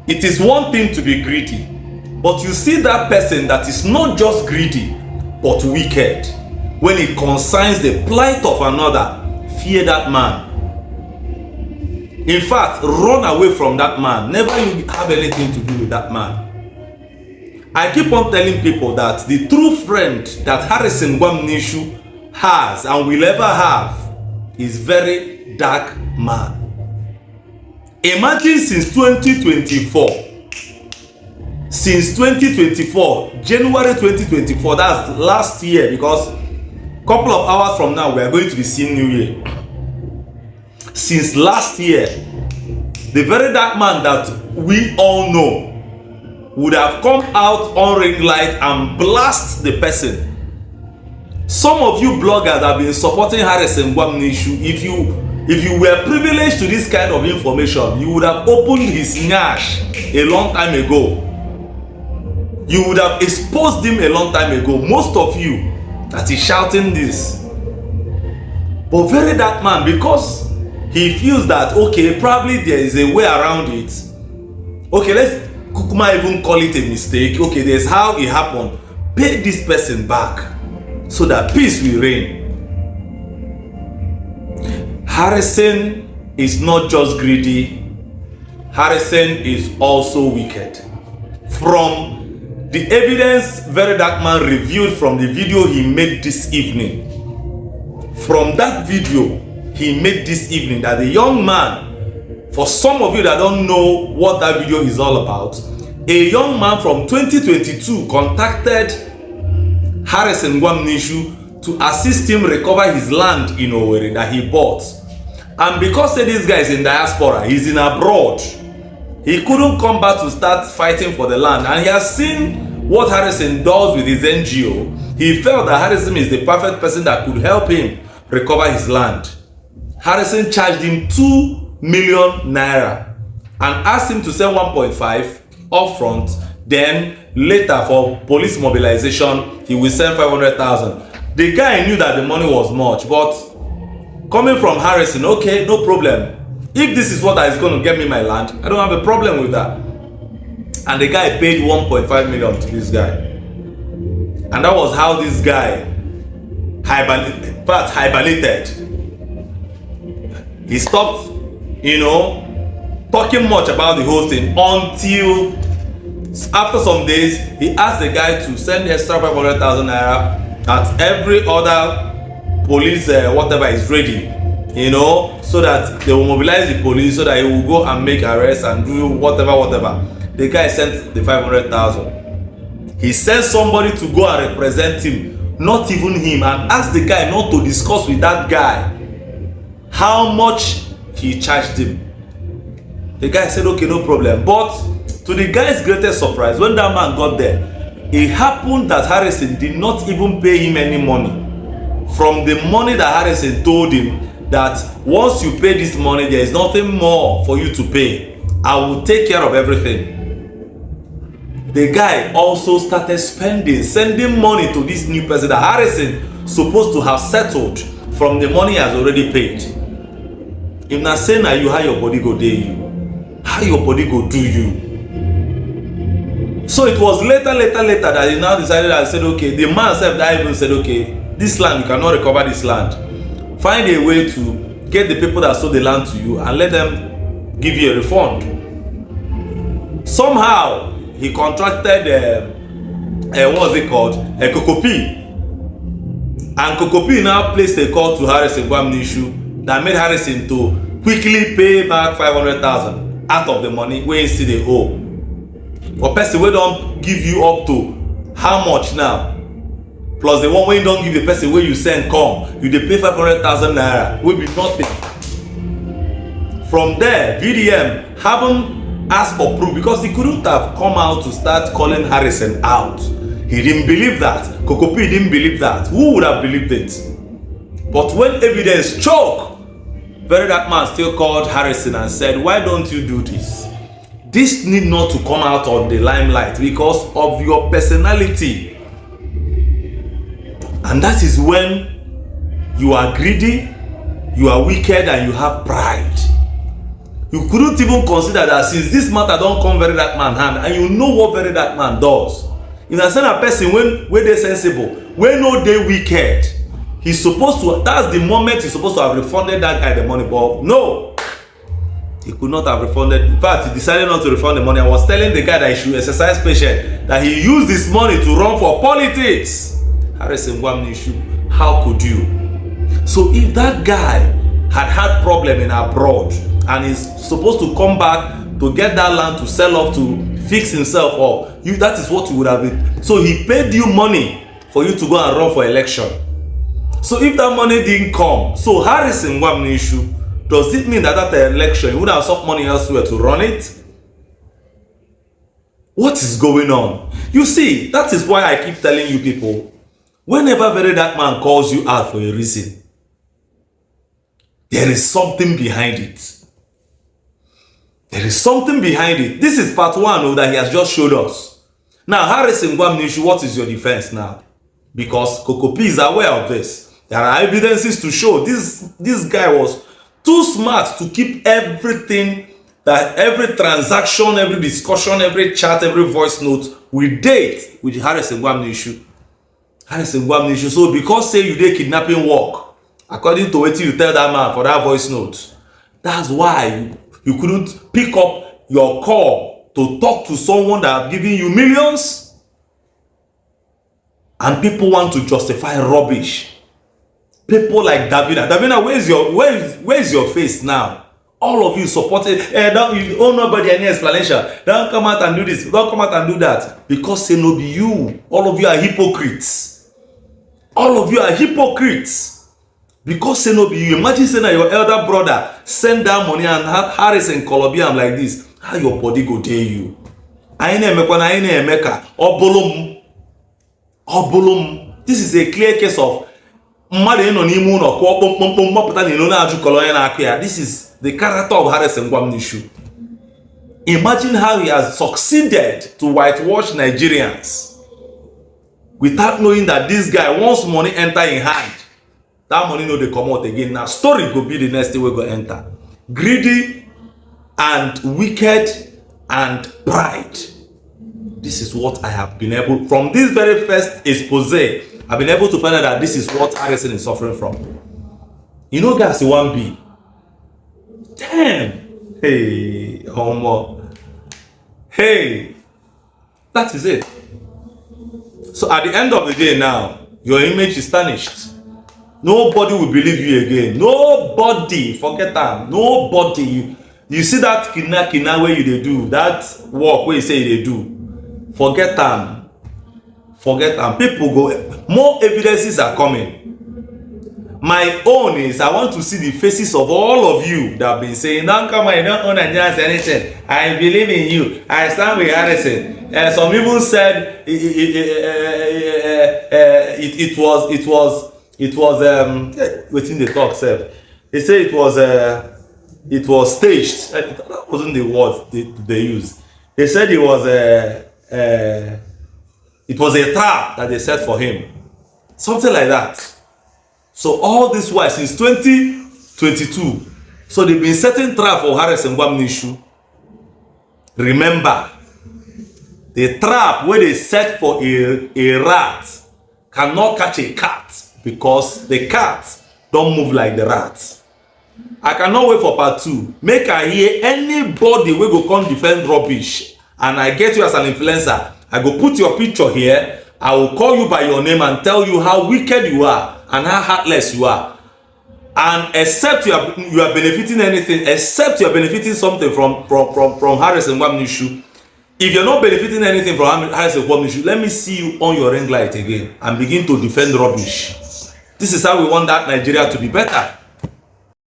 It is one thing to be greedy, but you see that person that is not just greedy but wicked. When it concerns the plight of another, fear that man. In fact, run away from that man. Never you have anything to do with that man. I keep on telling people that the true friend that Harrison Gwamnishu has and will ever have is very dark man. Imagine since 2024, January 2024, that's last year, because a couple of hours from now we are going to be seeing New Year. Since last year, the very dark man that we all know would have come out on ring light and blast the person. Some of you bloggers have been supporting Harrison Gwamnishu. If you were privileged to this kind of information, you would have opened his nyash a long time ago. You would have exposed him a long time ago. Most of you that is shouting this. But very dark man, because he feels that, okay, probably there is a way around it. Okay, let's Kukuma even call it a mistake. Okay, there's how it happened. Pay this person back so that peace will reign. Harrison is not just greedy. Harrison is also wicked. From the evidence very dark man reviewed from the video he made this evening, from that video he made this evening, that the young man, for some of you that don't know what that video is all about, a young man from 2022 contacted Harrison Gwamnishu to assist him recover his land in Owerri that he bought. And because this guy is in diaspora, he's in abroad, he couldn't come back to start fighting for the land. And he has seen what Harrison does with his NGO. He felt that Harrison is the perfect person that could help him recover his land. Harrison charged him 2 million naira and asked him to send 1.5 upfront. Then later, for police mobilization, he will send 500,000. The guy knew that the money was much, but coming from Harrison, okay, no problem. If this is what is going to get me my land, I don't have a problem with that. And the guy paid 1.5 million to this guy. And that was how this guy hibernated. He stopped, talking much about the whole thing until after some days, he asked the guy to send extra 500,000 naira that every other police, whatever is ready, so that they will mobilize the police so that he will go and make arrests and do whatever. The guy sent the 500,000. He sent somebody to go and represent him, not even him, and asked the guy not to discuss with that guy how much he charged him. The guy said, okay, no problem. But to the guy's greatest surprise, when that man got there, it happened that Harrison did not even pay him any money. From the money that Harrison told him that once you pay this money, there is nothing more for you to pay. I will take care of everything. The guy also started sending money to this new person that Harrison supposed to have settled from the money he has already paid. If not saying that you, how your body go do you, how your body go do you. So it was later that he now decided, I said, okay, the man said that even said, okay, this land, you cannot recover this land. Find a way to get the people that sold the land to you and let them give you a refund. Somehow he contracted a Kokopi. And Kokopi now placed a call to Harrison Gwamnishu that made Harrison to quickly pay back 500,000 out of the money where he still they owe. For person we don't give you up to how much now? Plus the one where you don't give the person where you send come, you dey pay 500,000 naira, will be nothing. From there, VDM haven't asked for proof because he couldn't have come out to start calling Harrison out. He didn't believe that. Kokopi didn't believe that. Who would have believed it? But when evidence choke, very dark man still called Harrison and said, why don't you do this? This need not to come out on the limelight because of your personality. And that is when you are greedy, you are wicked, and you have pride. You couldn't even consider that since this matter don't come very that man hand, and you know what very that man does. If I send a person when they sensible, when no they wicked, he's supposed to, that's the moment he's supposed to have refunded that guy the money, but no, he could not have refunded. In fact, he decided not to refund the money. I was telling the guy that he should exercise patience, that he used this money to run for politics. Harrison Gwamnishu, how could you? So if that guy had problem in abroad and is supposed to come back to get that land to sell off to fix himself up, that is what you would have been. So he paid you money for you to go and run for election. So if that money didn't come, so Harrison Gwamnishu, does it mean that that election you would have sought money elsewhere to run it? What is going on? You see, that is why I keep telling you people, whenever very dark man calls you out for a reason, there is something behind it. There is something behind it. This is part one that he has just showed us. Now, Harrison Gwamnishu, what is your defense now? Because Kokopi is aware of this. There are evidences to show this guy was too smart to keep everything, that every transaction, every discussion, every chat, every voice note with date with Harrison Gwamnishu. Harrison Gwamnishu. So because say you did kidnapping work, according to what you tell that man for that voice note, that's why you couldn't pick up your call to talk to someone that have given you millions, and people want to justify rubbish. People like Davina, where's your face now? All of you supported, you owe nobody any explanation. Don't come out and do this, don't come out and do that. Because say no be you. All of you are hypocrites. All of you are hypocrites. Because say no be you. Imagine saying that your elder brother send that money and Harris and Colombian like this. How your body go dare you? This is a clear case of this is the character of Harrison Gwamnishu. Imagine how he has succeeded to whitewash Nigerians without knowing that this guy, once money enter in hand, that money no they come out again. Now story could be the next thing we go enter. Greedy and wicked and pride. This is what I have been able, from this very first expose, I've been able to find out that this is what Harrison is suffering from. You know, guys, you want B. Damn. Hey, homo. Hey. That is it. So at the end of the day now, your image is tarnished. Nobody will believe you again. Nobody. Forget that. Nobody. You see that kina where you they do, that work where you say they do. Forget them. Forget them. People go. More evidences are coming. My own is I want to see the faces of all of you that have been saying, don't come on, you don't own anything. I believe in you. I stand with Harrison. Some people said it was within the talk self. They say it was staged. That wasn't the word they used. They said it was a trap that they set for him. Something like that. So all this while since 2022, so they've been setting trap for Harrison Gwamnishu. Remember, the trap where they set for a rat cannot catch a cat because the cat don't move like the rat. I cannot wait for part 2. Make I hear anybody will go come defend rubbish, and I get you as an influencer. I go put your picture here. I will call you by your name and tell you how wicked you are and how heartless you are. And except you are benefiting anything, except you are benefiting something from Harrison Gwamnishu. If you're not benefiting anything from Harrison Gwamnishu, let me see you on your ring light again and begin to defend rubbish. This is how we want that Nigeria to be better.